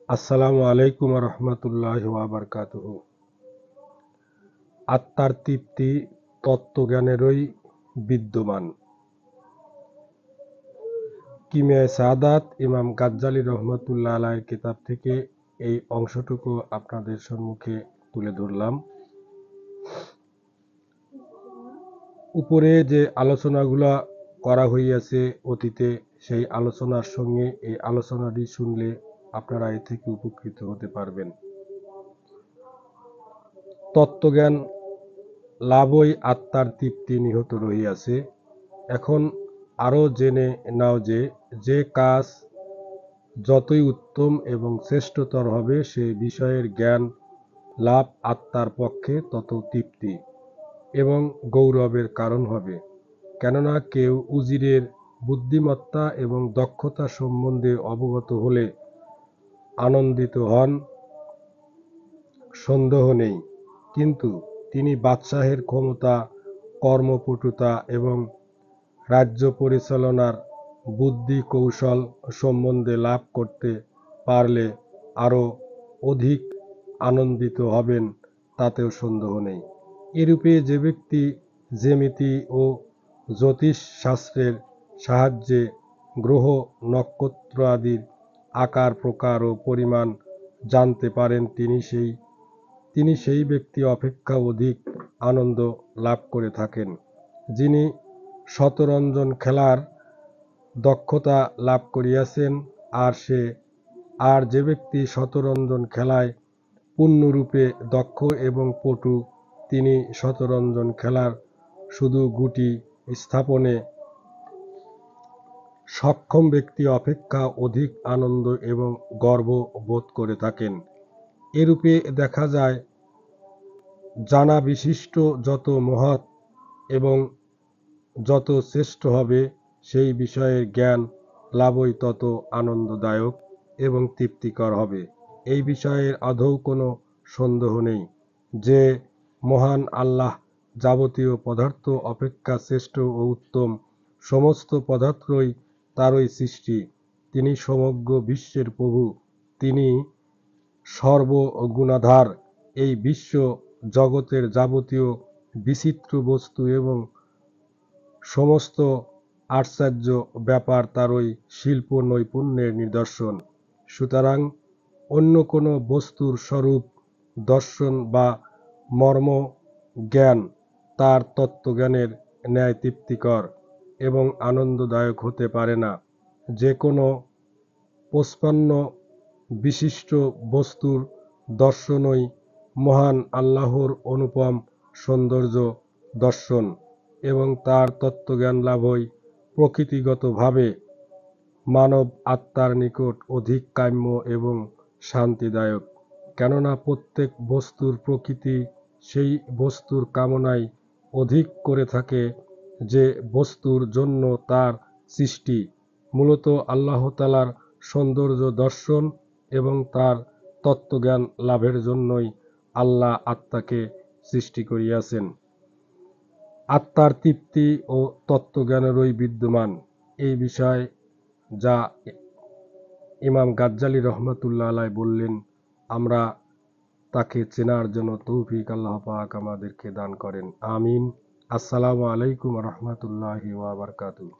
আসসালামু আলাইকুম রহমতুল্লাহি ওয়া বারাকাতুহু। আত্মার তৃপ্তি তত্ত্বজ্ঞানেরই বিদ্যমান। কিমিয়ায়ে সাআদাত ইমাম গাজ্জালী রহমতুল্লাহ আলাইহির কিতাব থেকে এই অংশটুকু আপনাদের সম্মুখে তুলে ধরলাম। উপরে যে আলোচনাগুলা করা হইয়াছে অতীতে, সেই আলোচনার সঙ্গে এই আলোচনাটি শুনলে আপনারা এ থেকে উপকৃত হতে পারবেন। তত্ত্বজ্ঞান লাভই আত্মার তৃপ্তি নিহিত রহিয়াছে। এখন আরও জেনে নাও যে, যে কাজ যতই উত্তম এবং শ্রেষ্ঠতর হবে, সে বিষয়ের জ্ঞান লাভ আত্মার পক্ষে তত তৃপ্তি এবং গৌরবের কারণ হবে। কেননা কেউ উজিরের বুদ্ধিমত্তা এবং দক্ষতা সম্বন্ধে অবগত হলে আনন্দিত হন, সন্দেহ নেই, কিন্তু তিনি বাদশাহের ক্ষমতা, কর্মপটুতা এবং রাজ্য পরিচালনার বুদ্ধি কৌশল সম্বন্ধে লাভ করতে পারলে আরও অধিক আনন্দিত হবেন, তাতেও সন্দেহ নেই। এরূপে যে ব্যক্তি জ্যামিতি ও জ্যোতিষ শাস্ত্রের সাহায্যে গ্রহ নক্ষত্র আদির আকার প্রকার ও পরিমাণ জানতে পারেন, তিনি সেই ব্যক্তি অপেক্ষা অধিক আনন্দ লাভ করে থাকেন। যিনি শতরঞ্জন খেলার দক্ষতা লাভ করিয়াছেন, আর যে ব্যক্তি শতরঞ্জন খেলায় পূর্ণরূপে দক্ষ এবং পটু, তিনি শতরঞ্জন খেলার শুধু গুটি স্থাপনে সক্ষম ব্যক্তি অপেক্ষা অধিক আনন্দ এবং গর্ব বোধ করে থাকেন। এরূপে দেখা যায়, জানা বিশিষ্ট যত মহৎ এবং যত শ্রেষ্ঠ হবে, সেই বিষয়ের জ্ঞান লাভই তত আনন্দদায়ক এবং তৃপ্তিকর হবে। এই বিষয়ের আদৌ কোনো সন্দেহ নেই যে, মহান আল্লাহ যাবতীয় পদার্থ অপেক্ষা শ্রেষ্ঠ ও উত্তম। সমস্ত পদার্থই তারই সৃষ্টি। তিনি সমগ্র বিশ্বের প্রভু, তিনি সর্বগুণাধার। এই বিশ্ব জগতের যাবতীয় বিচিত্র বস্তু এবং সমস্ত আশ্চর্য ব্যাপার তারই শিল্প নৈপুণ্যের নিদর্শন। সুতরাং অন্য কোনো বস্তুর স্বরূপ, দর্শন বা মর্ম জ্ঞান তার তত্ত্বজ্ঞানের ন্যায় তৃপ্তিকর এবং আনন্দদায়ক হতে পারে না। যে কোনো প্রচ্ছন্ন বিশিষ্ট বস্তুর দর্শনই মহান আল্লাহর অনুপম সৌন্দর্য দর্শন, এবং তার তত্ত্বজ্ঞান লাভই প্রকৃতিগতভাবে মানব আত্মার নিকট অধিক কাম্য এবং শান্তিদায়ক। কেননা প্রত্যেক বস্তুর প্রকৃতি সেই বস্তুর কামনাই অধিক করে থাকে যে বস্তুর জন্য তার সৃষ্টি। মূলত আল্লাহ তাআলার সৌন্দর্য দর্শন এবং তার তত্ত্বজ্ঞান লাভের জন্যই আল্লাহ আত্মাকে সৃষ্টি করিয়াছেন। আত্মার তৃপ্তি ও তত্ত্বজ্ঞানেরই বিদ্যমান। এই বিষয় যা ইমাম গাজ্জালী রহমতুল্লাহ আলাইহি বললেন, আমরা তাকে চেনার জন্য তৌফিক আল্লাহ পাক আমাদেরকে দান করেন। আমিন। আসসালামু আলাইকুম রহমতুল্লাহি ওয়া বারাকাতুহু।